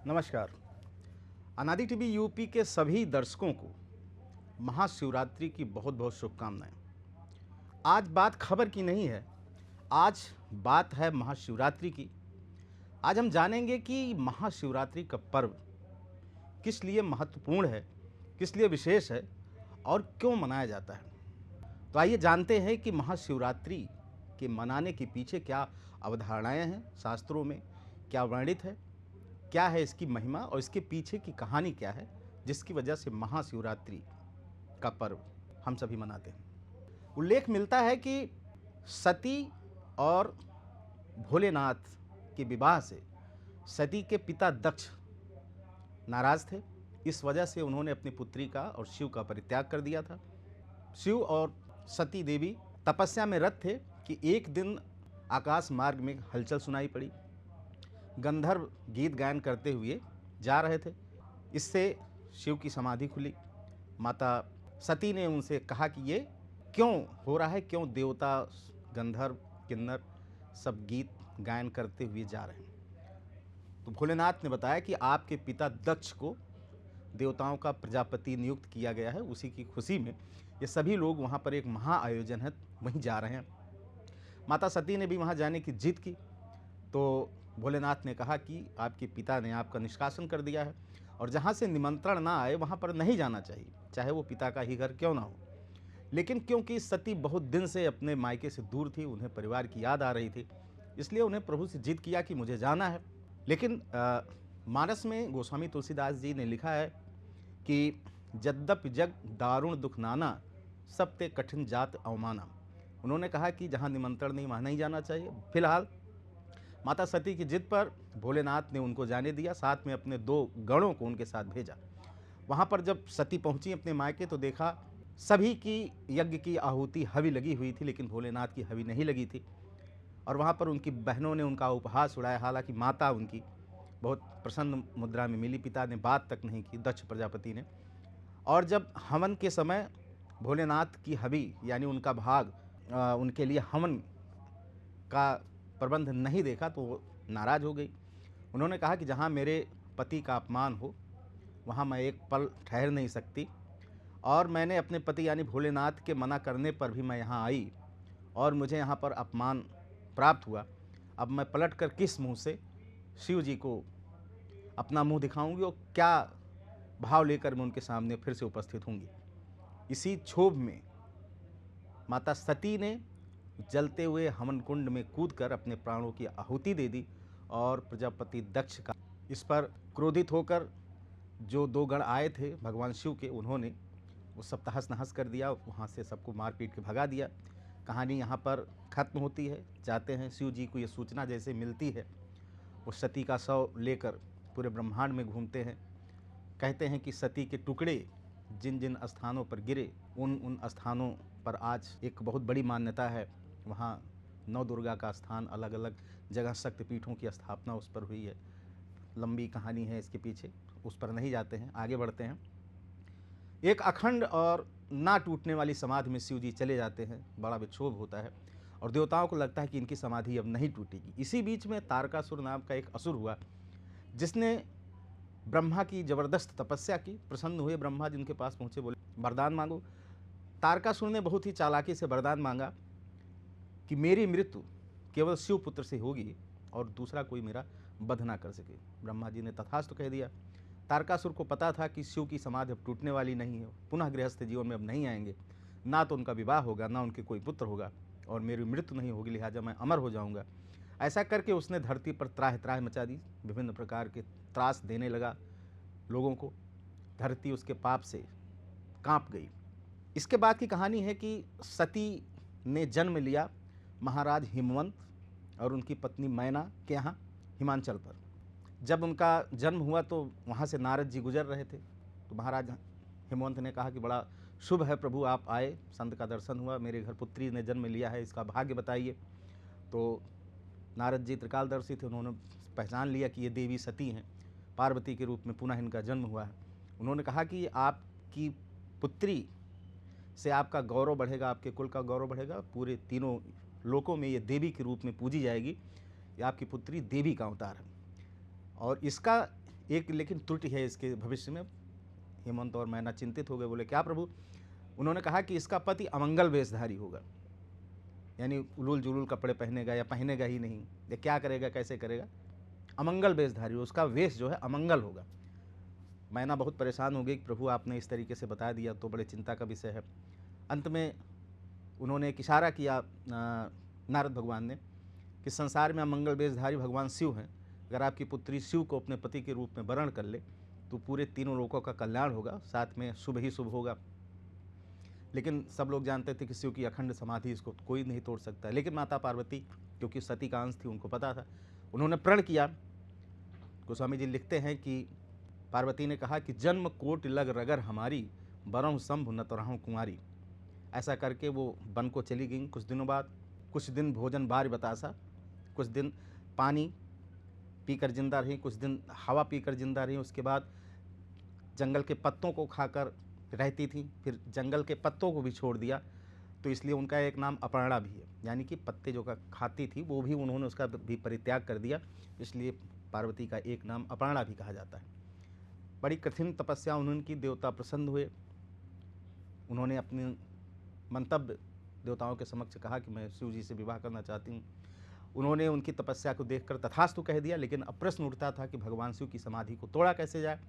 नमस्कार। अनादि TV UP के सभी दर्शकों को महाशिवरात्रि की बहुत बहुत शुभकामनाएं। आज बात खबर की नहीं है, आज बात है महाशिवरात्रि की। आज हम जानेंगे कि महाशिवरात्रि का पर्व किस लिए महत्वपूर्ण है, किस लिए विशेष है और क्यों मनाया जाता है। तो आइए जानते हैं कि महाशिवरात्रि के मनाने के पीछे क्या अवधारणाएं हैं, शास्त्रों में क्या वर्णित है, क्या है इसकी महिमा और इसके पीछे की कहानी क्या है, जिसकी वजह से महाशिवरात्रि का पर्व हम सभी मनाते हैं। उल्लेख मिलता है कि सती और भोलेनाथ के विवाह से सती के पिता दक्ष नाराज थे। इस वजह से उन्होंने अपनी पुत्री का और शिव का परित्याग कर दिया था। शिव और सती देवी तपस्या में रत थे कि एक दिन आकाश मार्ग में हलचल सुनाई पड़ी। गंधर्व गीत गायन करते हुए जा रहे थे। इससे शिव की समाधि खुली। माता सती ने उनसे कहा कि ये क्यों हो रहा है, क्यों देवता गंधर्व किन्नर सब गीत गायन करते हुए जा रहे हैं। तो भोलेनाथ ने बताया कि आपके पिता दक्ष को देवताओं का प्रजापति नियुक्त किया गया है, उसी की खुशी में ये सभी लोग वहाँ पर एक महा आयोजन है वहीं जा रहे हैं। माता सती ने भी वहाँ जाने की जिद की तो भोलेनाथ ने कहा कि आपके पिता ने आपका निष्कासन कर दिया है और जहाँ से निमंत्रण ना आए वहाँ पर नहीं जाना चाहिए, चाहे वो पिता का ही घर क्यों ना हो। लेकिन क्योंकि सती बहुत दिन से अपने मायके से दूर थी, उन्हें परिवार की याद आ रही थी, इसलिए उन्हें प्रभु से जिद किया कि मुझे जाना है। लेकिन मानस में गोस्वामी तुलसीदास जी ने लिखा है कि यद्यपि जग दारुण दुख नाना, सब ते कठिन जात अवमाना। उन्होंने कहा कि जहाँ निमंत्रण नहीं वहाँ नहीं जाना चाहिए। फिलहाल माता सती की जिद पर भोलेनाथ ने उनको जाने दिया, साथ में अपने 2 गणों को उनके साथ भेजा। वहाँ पर जब सती पहुँची अपने मायके तो देखा सभी की यज्ञ की आहुति हवि लगी हुई थी, लेकिन भोलेनाथ की हवि नहीं लगी थी। और वहाँ पर उनकी बहनों ने उनका उपहास उड़ाया। हालांकि माता उनकी बहुत प्रसन्न मुद्रा में मिली, पिता ने बात तक नहीं की, दक्ष प्रजापति ने। और जब हवन के समय भोलेनाथ की हवि यानी उनका भाग उनके लिए हवन का प्रबंध नहीं देखा तो वो नाराज़ हो गई। उन्होंने कहा कि जहाँ मेरे पति का अपमान हो वहाँ मैं एक पल ठहर नहीं सकती, और मैंने अपने पति यानी भोलेनाथ के मना करने पर भी मैं यहाँ आई और मुझे यहाँ पर अपमान प्राप्त हुआ। अब मैं पलट कर किस मुँह से शिव जी को अपना मुँह दिखाऊंगी और क्या भाव लेकर मैं उनके सामने फिर से उपस्थित होंगी। इसी क्षोभ में माता सती ने जलते हुए हवन कुंड में कूदकर अपने प्राणों की आहुति दे दी और प्रजापति दक्ष का इस पर क्रोधित होकर जो 2 गण आए थे भगवान शिव के, उन्होंने वो सब तहस नहस कर दिया, वहाँ से सबको मार पीट के भगा दिया। कहानी यहाँ पर ख़त्म होती है। जाते हैं शिव जी को ये सूचना जैसे मिलती है, वो सती का शव लेकर पूरे ब्रह्मांड में घूमते हैं। कहते हैं कि सती के टुकड़े जिन जिन स्थानों पर गिरे उन उन स्थानों पर आज एक बहुत बड़ी मान्यता है। वहाँ 9 दुर्गा का स्थान, अलग अलग जगह शक्तिपीठों की स्थापना उस पर हुई है। लंबी कहानी है इसके पीछे, उस पर नहीं जाते हैं, आगे बढ़ते हैं। एक अखंड और ना टूटने वाली समाधि में शिव जी चले जाते हैं। बड़ा विक्षोभ होता है और देवताओं को लगता है कि इनकी समाधि अब नहीं टूटेगी। इसी बीच में तारकासुर नाम का एक असुर हुआ जिसने ब्रह्मा की ज़बरदस्त तपस्या की। प्रसन्न हुए ब्रह्मा जी उनके पास पहुँचे, बोले वरदान मांगो। तारकासुर ने बहुत ही चालाकी से वरदान मांगा कि मेरी मृत्यु केवल शिव पुत्र से होगी और दूसरा कोई मेरा वध ना कर सके। ब्रह्मा जी ने तथास्तु कह दिया। तारकासुर को पता था कि शिव की समाधि अब टूटने वाली नहीं है, पुनः गृहस्थ जीवन में अब नहीं आएंगे, ना तो उनका विवाह होगा ना उनके कोई पुत्र होगा और मेरी मृत्यु नहीं होगी, लिहाजा मैं अमर हो जाऊंगा। ऐसा करके उसने धरती पर त्राह त्राह मचा दी, विभिन्न प्रकार के त्रास देने लगा लोगों को। धरती उसके पाप से कांप गई। इसके बाद की कहानी है कि सती ने जन्म लिया महाराज हिमवंत और उनकी पत्नी मैना के यहाँ हिमांचल पर। जब उनका जन्म हुआ तो वहाँ से नारद जी गुजर रहे थे, तो महाराज हिमवंत ने कहा कि बड़ा शुभ है प्रभु, आप आए, संत का दर्शन हुआ, मेरे घर पुत्री ने जन्म लिया है, इसका भाग्य बताइए। तो नारद जी त्रिकालदर्शी थे, उन्होंने पहचान लिया कि ये देवी सती हैं, पार्वती के रूप में पुनः इनका जन्म हुआ है। उन्होंने कहा कि आपकी पुत्री से आपका गौरव बढ़ेगा, आपके कुल का गौरव बढ़ेगा, पूरे तीनों लोकों में ये देवी के रूप में पूजी जाएगी। ये आपकी पुत्री देवी का अवतार है। और इसका एक लेकिन त्रुटि है इसके भविष्य में। हेमंत और मैना चिंतित हो गए, बोले क्या प्रभु? उन्होंने कहा कि इसका पति अमंगल वेशधारी होगा, यानी उलूल जुलूल कपड़े पहनेगा या पहनेगा ही नहीं, या क्या करेगा, कैसे करेगा? अमंगल वेशधारी, उसका वेश जो है अमंगल होगा। मैना बहुत परेशान हो गई कि प्रभु आपने इस तरीके से बता दिया तो बड़े चिंता का विषय है। अंत में उन्होंने एक इशारा किया नारद भगवान ने कि संसार में अमंगल वेशधारी भगवान शिव हैं, अगर आपकी पुत्री शिव को अपने पति के रूप में वरण कर ले तो पूरे तीनों लोकों का कल्याण होगा, साथ में शुभ ही शुभ होगा। लेकिन सब लोग जानते थे कि शिव की अखंड समाधि इसको कोई नहीं तोड़ सकता है। लेकिन माता पार्वती, क्योंकि सती का अंश थी, उनको पता था, उन्होंने प्रण किया। गोस्वामी जी लिखते हैं कि पार्वती ने कहा कि जन्म कोट लग रगर हमारी, बरहु शंभु न तरहु कुंवारी। ऐसा करके वो वन को चली गई। कुछ दिनों बाद, कुछ दिन भोजन बार बतासा, कुछ दिन पानी पीकर जिंदा रही, कुछ दिन हवा पीकर जिंदा रही, उसके बाद जंगल के पत्तों को खाकर रहती थी, फिर जंगल के पत्तों को भी छोड़ दिया, तो इसलिए उनका एक नाम अपर्णा भी है, यानी कि पत्ते जो का खाती थी वो भी उन्होंने उसका भी परित्याग कर दिया, इसलिए पार्वती का एक नाम अपर्णा भी कहा जाता है। बड़ी कठिन तपस्या उनकी, देवता प्रसन्न हुए। उन्होंने अपने मंतव्य देवताओं के समक्ष कहा कि मैं शिव जी से विवाह करना चाहती हूँ। उन्होंने उनकी तपस्या को देखकर तथास्तु कह दिया, लेकिन अब प्रश्न उठता था कि भगवान शिव की समाधि को तोड़ा कैसे जाए।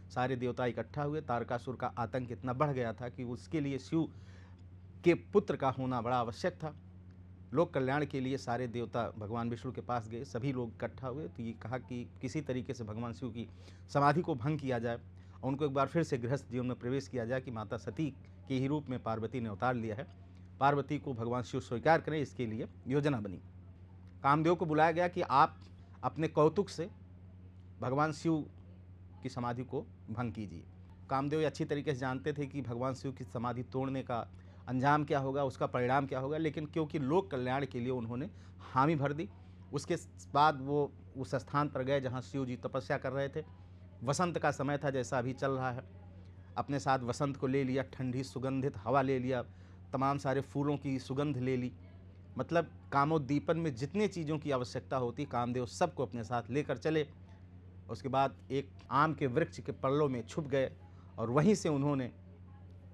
सारे देवता इकट्ठा हुए। तारकासुर का आतंक इतना बढ़ गया था कि उसके लिए शिव के पुत्र का होना बड़ा आवश्यक था। लोक कल्याण के लिए सारे देवता भगवान विष्णु के पास गए, सभी लोग इकट्ठा हुए, तो ये कहा कि किसी तरीके से भगवान शिव की समाधि को भंग किया जाए और उनको एक बार फिर से गृहस्थ जीवन में प्रवेश किया जाए कि माता सती के ही रूप में पार्वती ने अवतार लिया है, पार्वती को भगवान शिव स्वीकार करें, इसके लिए योजना बनी। कामदेव को बुलाया गया कि आप अपने कौतुक से भगवान शिव की समाधि को भंग कीजिए। कामदेव अच्छी तरीके से जानते थे कि भगवान शिव की समाधि तोड़ने का अंजाम क्या होगा, उसका परिणाम क्या होगा, लेकिन क्योंकि लोक कल्याण के लिए उन्होंने हामी भर दी। उसके बाद वो उस स्थान पर गए जहाँ शिव जी तपस्या कर रहे थे। वसंत का समय था, जैसा अभी चल रहा है। अपने साथ वसंत को ले लिया, ठंडी सुगंधित हवा ले लिया, तमाम सारे फूलों की सुगंध ले ली। मतलब कामोद्दीपन में जितनी चीज़ों की आवश्यकता होती, कामदेव सबको अपने साथ लेकर चले। उसके बाद एक आम के वृक्ष के पल्लों में छुप गए और वहीं से उन्होंने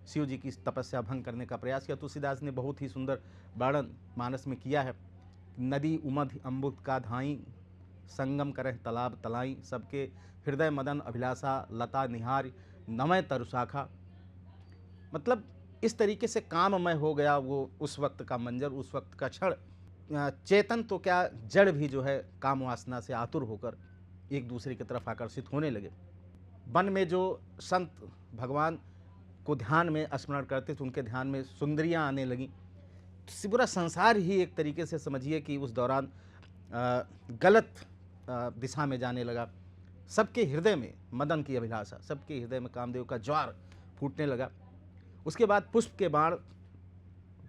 शिव जी की तपस्या भंग करने का प्रयास किया। तुलसीदास ने बहुत ही सुंदर वर्णन मानस में किया है। नदी उमध अम्बुद का धाई, संगम करह तालाब तलाई, सबके हृदय मदन अभिलाषा, लता निहार नमय तरुशाखा। मतलब इस तरीके से काममय हो गया वो उस वक्त का मंजर, उस वक्त का क्षण। चेतन तो क्या, जड़ भी जो है काम वासना से आतुर होकर एक दूसरे की तरफ आकर्षित होने लगे। वन में जो संत भगवान को ध्यान में स्मरण करते थे, उनके ध्यान में सुंदरियां आने लगीं। तो पूरा संसार ही एक तरीके से समझिए कि उस दौरान गलत दिशा में जाने लगा। सबके हृदय में मदन की अभिलाषा, सबके हृदय में कामदेव का ज्वार फूटने लगा। उसके बाद पुष्प के बाण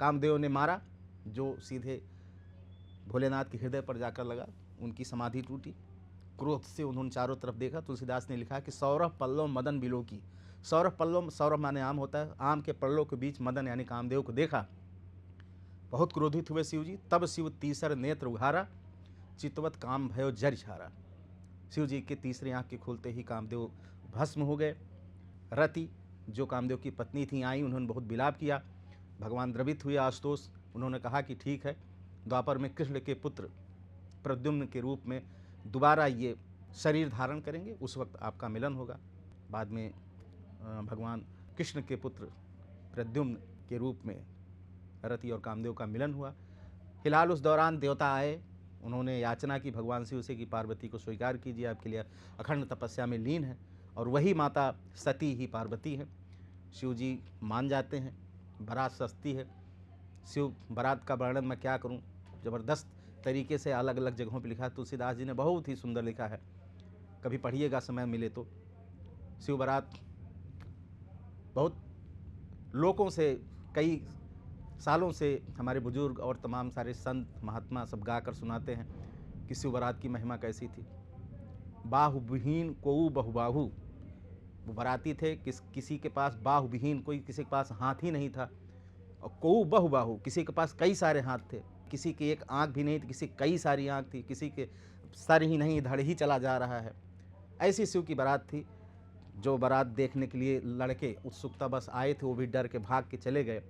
कामदेव ने मारा, जो सीधे भोलेनाथ के हृदय पर जाकर लगा। उनकी समाधि टूटी। क्रोध से उन्होंने चारों तरफ देखा। तुलसीदास ने लिखा कि सौरभ पल्लव मदन बिलो की। सौरभ पल्लव, सौरभ माने आम होता है, आम के पल्लों के बीच मदन यानी कामदेव को देखा। बहुत क्रोधित हुए शिव जी। तब शिव तीसर नेत्र उघारा, चितवत काम भयो जर छारा। शिव जी के तीसरे आंख के खुलते ही कामदेव भस्म हो गए। रति जो कामदेव की पत्नी थी आई, उन्होंने बहुत विलाप किया। भगवान द्रवित हुए, आशुतोष। उन्होंने कहा कि ठीक है, द्वापर में कृष्ण के पुत्र प्रद्युम्न के रूप में दोबारा ये शरीर धारण करेंगे, उस वक्त आपका मिलन होगा। बाद में भगवान कृष्ण के पुत्र प्रद्युम्न के रूप में रति और कामदेव का मिलन हुआ। फिलहाल उस दौरान देवता आए, उन्होंने याचना की भगवान शिव से कि पार्वती को स्वीकार कीजिए, आपके लिए अखंड तपस्या में लीन है, और वही माता सती ही पार्वती है। शिव जी मान जाते हैं। बारात सस्ती है। शिव बारात का वर्णन मैं क्या करूं, ज़बरदस्त तरीके से अलग अलग जगहों पर लिखा है। तुलसीदास जी ने बहुत ही सुंदर लिखा है, कभी पढ़िएगा समय मिले तो। शिव बारात बहुत लोगों से, कई सालों से हमारे बुजुर्ग और तमाम सारे संत महात्मा सब गाकर सुनाते हैं कि शिव बारात की महिमा कैसी थी। बाहुविहीन कोऊ बहुबाहु, वो बाराती थे, किसी के पास बाहुविहीन, कोई किसी के पास हाथ ही नहीं था, और कोऊ बहुबाहु, किसी के पास कई सारे हाथ थे, किसी की एक आंख भी नहीं थी, किसी कई सारी आंख थी, किसी के सर ही नहीं धड़ ही चला जा रहा है। ऐसी शिव की बारात थी। जो बारात देखने के लिए लड़के उत्सुकता बस आए थे, वो भी डर के भाग के चले गए।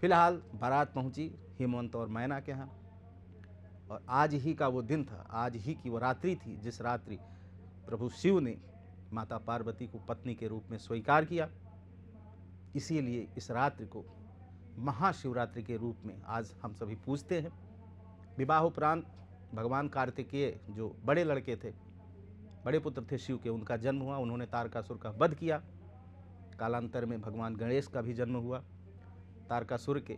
फिलहाल बारात पहुंची हेमंत और मैना के यहाँ, और आज ही का वो दिन था, आज ही की वो रात्रि थी जिस रात्रि प्रभु शिव ने माता पार्वती को पत्नी के रूप में स्वीकार किया। इसीलिए इस रात्रि को महाशिवरात्रि के रूप में आज हम सभी पूजते हैं। विवाह उपरांत भगवान कार्तिकेय जो बड़े लड़के थे, बड़े पुत्र थे शिव के, उनका जन्म हुआ। उन्होंने तारकासुर का वध किया। कालांतर में भगवान गणेश का भी जन्म हुआ। तारकासुर के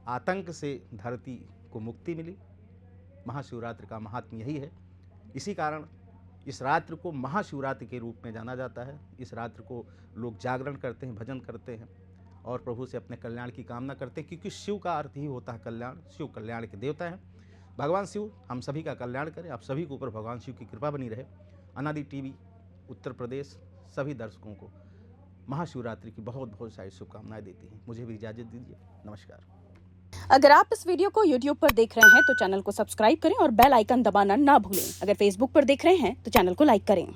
आतंक से धरती को मुक्ति मिली। महाशिवरात्रि का महात्म्य यही है। इसी कारण इस रात्रि को महाशिवरात्रि के रूप में जाना जाता है। इस रात्रि को लोग जागरण करते हैं, भजन करते हैं और प्रभु से अपने कल्याण की कामना करते हैं, क्योंकि शिव का अर्थ ही होता है कल्याण। शिव कल्याण के देवता हैं। भगवान शिव हम सभी का कल्याण करें। आप सभी के ऊपर भगवान शिव की कृपा बनी रहे। अनादि टीवी उत्तर प्रदेश सभी दर्शकों को महाशिवरात्रि की बहुत बहुत सारी शुभकामनाएं देती हैं। मुझे भी इजाज़त दीजिए। नमस्कार। अगर आप इस वीडियो को YouTube पर देख रहे हैं तो चैनल को सब्सक्राइब करें और बेल आइकन दबाना ना भूलें। अगर Facebook पर देख रहे हैं तो चैनल को लाइक करें।